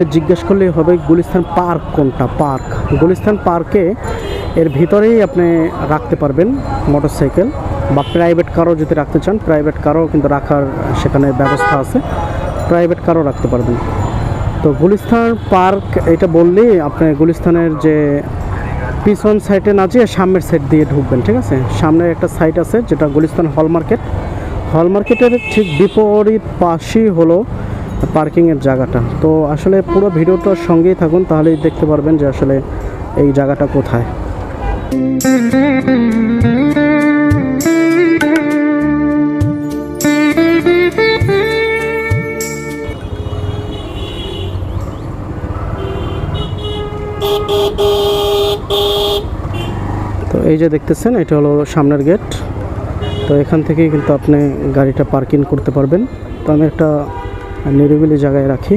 জিজ্ঞেস করলেই হবে গুলিস্তান পার্ক কোনটা। পার্ক গুলিস্তান পার্কে এর ভিতরেই আপনি রাখতে পারবেন মোটরসাইকেল বা প্রাইভেট কারও যদি রাখতে চান, প্রাইভেট কারও কিন্তু রাখার সেখানে ব্যবস্থা আছে, প্রাইভেট কারও রাখতে পারবেন। তো গুলিস্তান পার্ক এটা বললেই আপনি গুলিস্তানের যে পিছন সাইডে না যেয়ে সামনের সাইড দিয়ে ঢুকবেন, ঠিক আছে? সামনে একটা সাইট আছে যেটা গুলিস্তান হল মার্কেট, হল মার্কেটের ঠিক বিপরীত পাশেই হলো পার্কিংয়ের জায়গাটা। তো আসলে পুরো ভিডিওটার সঙ্গেই থাকুন, তাহলেই দেখতে পারবেন যে আসলে এই জায়গাটা কোথায়। তো এই যে দেখতেছেন এটা হলো সামনের গেট। তো এখান থেকেই কিন্তু আপনি গাড়িটা পার্কিং করতে পারবেন। তো আমি একটা নিরিবিলি জায়গায় রাখি।